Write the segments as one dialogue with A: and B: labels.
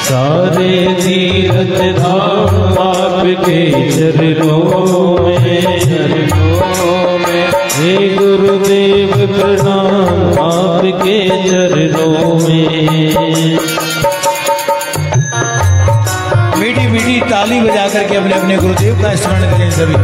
A: सारे तीर्थ धाम आपके चरणों में, हे गुरुदेव प्रणाम आपके चरणों में।
B: मीठी मीठी ताली बजा करके अपने अपने गुरुदेव का स्मरण करें सभी।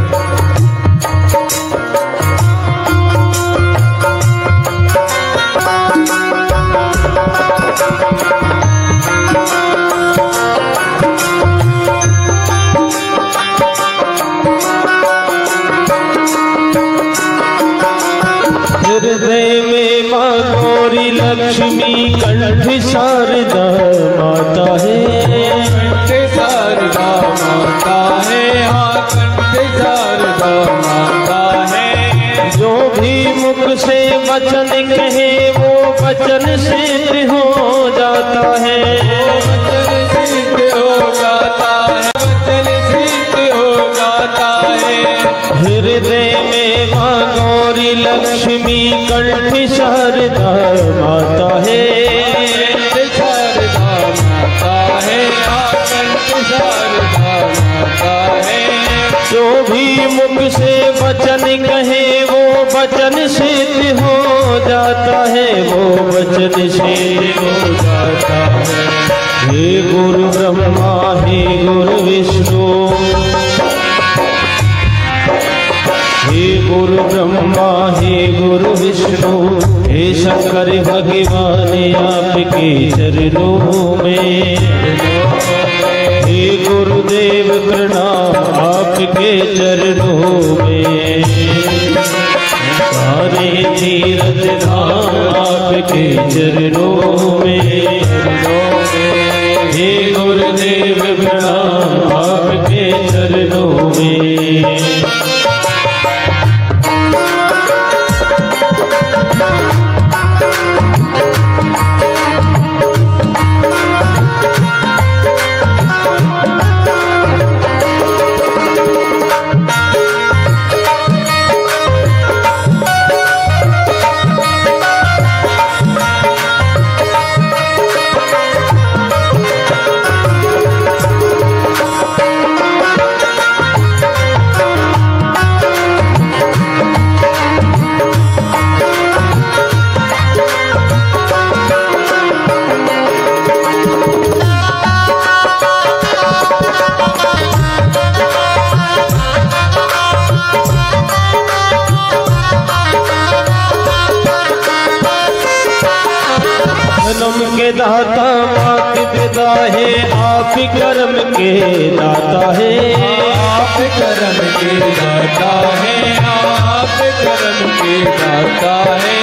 A: हृदय में माँ गौरी लक्ष्मी कंठ शारदा माता है,
C: कंठ शारदा माता है, हाँ कंठ शारदा माता है।
A: जो भी मुख से वचन कहे वो वचन सिद्ध हो जाता है,
C: वचन सिद्ध हो जाता है, वचन सिद्ध हो जाता है।
A: हृदय में माँ गौरी लक्ष्मी कंठ शारदा माता है,
C: कंठ शारदा माता है, हाँ कंठ शारदा माता है।
A: जो भी मुख से वचन कहे वो वचन सिद्ध हो जाता है, वो वचन सिद्ध हो जाता है। हे गुरु ब्रह्मा हे गुरु विष्णु, हे गुरु ब्रह्मा हे गुरु विष्णु, हे शंकर भगवान आपके चरणों में, हे गुरुदेव प्रणाम आपके चरणों में। सारे तीर्थ धाम आपके चरणों में, हे गुरुदेव प्रणाम आपके चरणों में। जन्म के दाता मात पिता है, आप कर्म के दाता है,
C: आप कर्म के दाता है, आप कर्म के दाता है।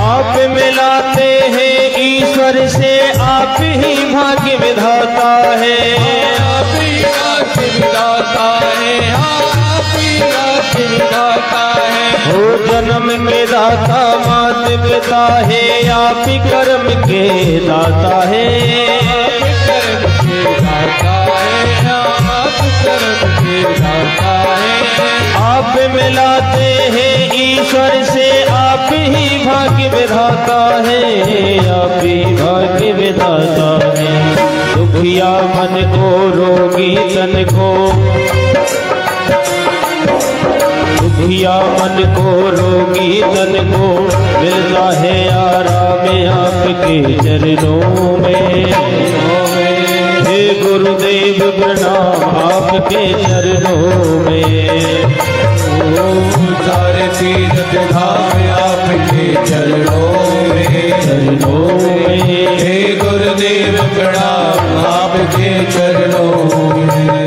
A: आप मिलाते हैं ईश्वर से, आप ही भाग्य विधाता है,
C: आप ही भाग्य विधाता है, आप ही भाग्य विधाता है।
A: हो जन्म के दाता मात पिता है, आप ही कर्म के दाता है,
C: कर्म के दाता है, आप कर्म के दाता है।
A: आप मिलाते हैं ईश्वर से, आप ही भाग्य विधाता है, आप ही भाग्य विधाता है। दुखिया मन को रोगी तन को, दुखिया मन को रोगी तन को मिलता है आराम आपके चरणों में। हे गुरुदेव प्रणाम आपके चरणों में।
C: सारे तीर्थ धाम आपके चरणों में, हे गुरुदेव प्रणाम आपके चरणों में।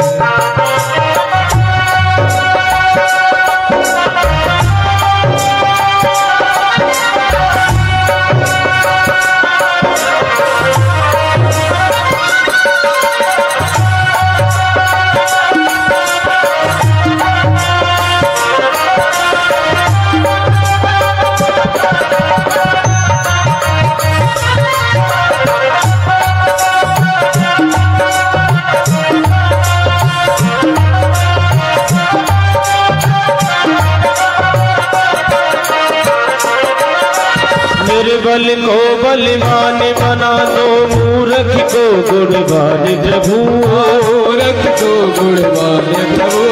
A: निर्बल को बलवान बना दो, मूर्ख को गुणवान प्रभु।
C: मूर्ख को गुणवान प्रभु,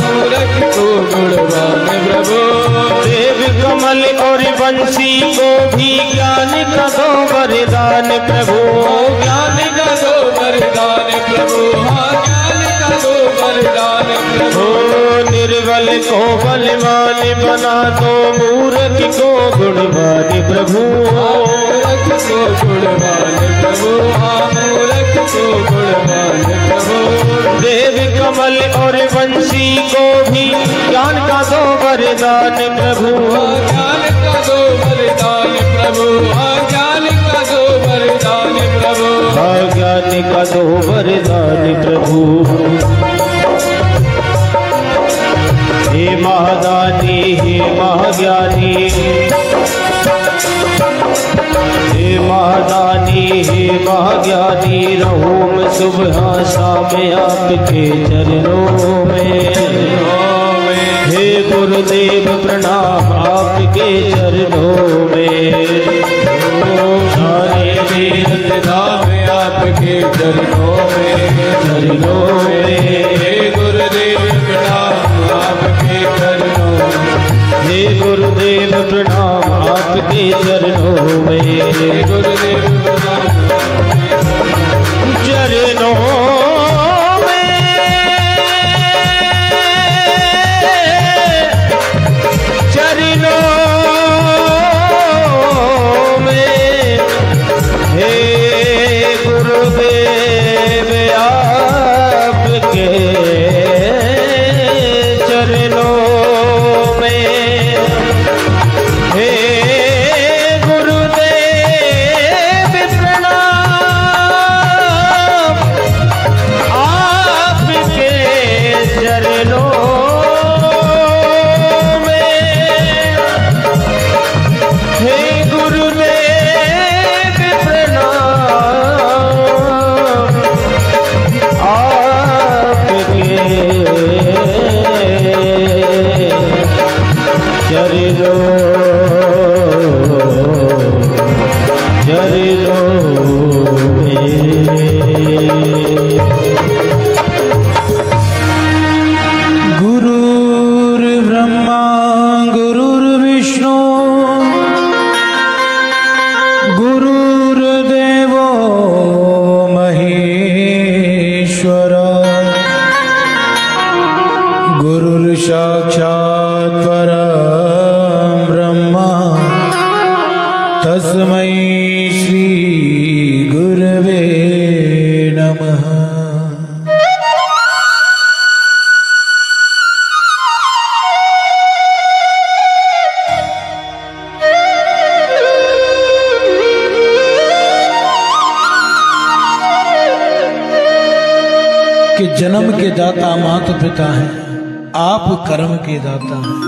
C: मूर्ख को गुणवान प्रभु।
A: देव कमल और बंसी को भी ज्ञान का दो वरदान प्रभु।
C: ज्ञान का दो वरदान प्रभु, ज्ञान का दो वरदान प्रभु।
A: निर्बल को बलवान बना दो, मूर्ख को गुणवान प्रभु।
C: मूर्ख को गुणवान प्रभु, मूर्ख को गुणवान प्रभु।
A: देव कमल और बंसी को भी ज्ञान का दो वरदान प्रभु।
C: ज्ञान का दो वरदान प्रभु, ज्ञान का दो वरदान प्रभु।
A: ज्ञान का दो वरदान प्रभु। हे महादानी हे महाज्ञानी, हे महादानी हे महाज्ञानी, रहूं मैं सुबह शाम आपके चरणों में। हे गुरुदेव प्रणाम आपके चरणों में। सारे तीर्थ धाम आपके चरणों में, चरणों में।
C: हे गुरुदेव प्रणाम आपके चरणों में।
A: हे गुरुदेव प्रणाम आपके चरणों में।
C: हे गुरुदेव प्रणाम
A: चरणों में, चरणों में। हे गुरुदेव आपके चरणों में। हे गुरुदेव प्रणाम आपके चरणों में। हे गुरुदेव प्रणाम आपके चरणों में।
B: गुरुर्ब्रह्मा गुरुर्विष्णु गुरुर्देवो महेश्वर, गुरुर्साक्षात् परं ब्रह्म, तस्मै श्री गुरवे नमः। कि जन्म के दाता माता पिता हैं, आप कर्म के दाता हैं,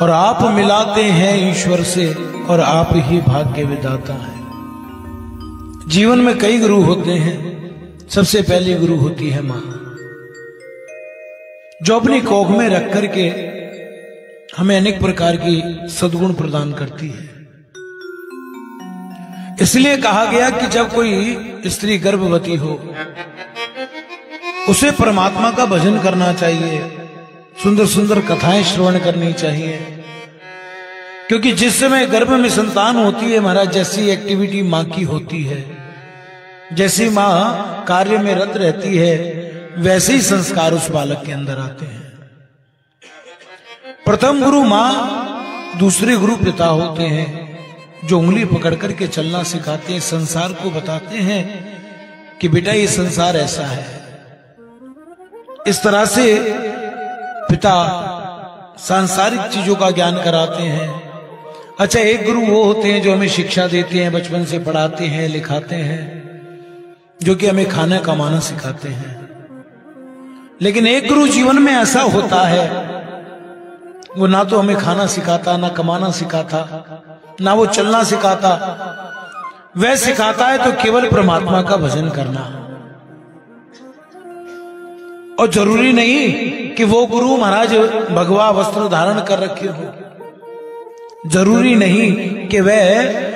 B: और आप मिलाते हैं ईश्वर से, और आप ही भाग्य विधाता हैं। जीवन में कई गुरु होते हैं, सबसे पहली गुरु होती है मां, जो अपनी कोख में रख करके हमें अनेक प्रकार की सद्गुण प्रदान करती है। इसलिए कहा गया कि जब कोई स्त्री गर्भवती हो, उसे परमात्मा का भजन करना चाहिए, सुंदर सुंदर कथाएं श्रवण करनी चाहिए, क्योंकि जिस समय गर्भ में संतान होती है महाराज, जैसी एक्टिविटी मां की होती है, जैसी मां कार्य में रत रहती है, वैसे ही संस्कार उस बालक के अंदर आते हैं। प्रथम गुरु मां, दूसरे गुरु पिता होते हैं, जो उंगली पकड़ करके चलना सिखाते हैं, संसार को बताते हैं कि बेटा ये संसार ऐसा है। इस तरह से पिता सांसारिक चीजों का ज्ञान कराते हैं। अच्छा, एक गुरु वो होते हैं जो हमें शिक्षा देते हैं, बचपन से पढ़ाते हैं, लिखाते हैं, जो कि हमें खाना कमाना सिखाते हैं। लेकिन एक गुरु जीवन में ऐसा होता है, वो ना तो हमें खाना सिखाता, ना कमाना सिखाता, ना वो चलना सिखाता, वह सिखाता है तो केवल परमात्मा का भजन करना। और जरूरी नहीं कि वो गुरु महाराज भगवा वस्त्र धारण कर रखे हो, जरूरी नहीं कि वह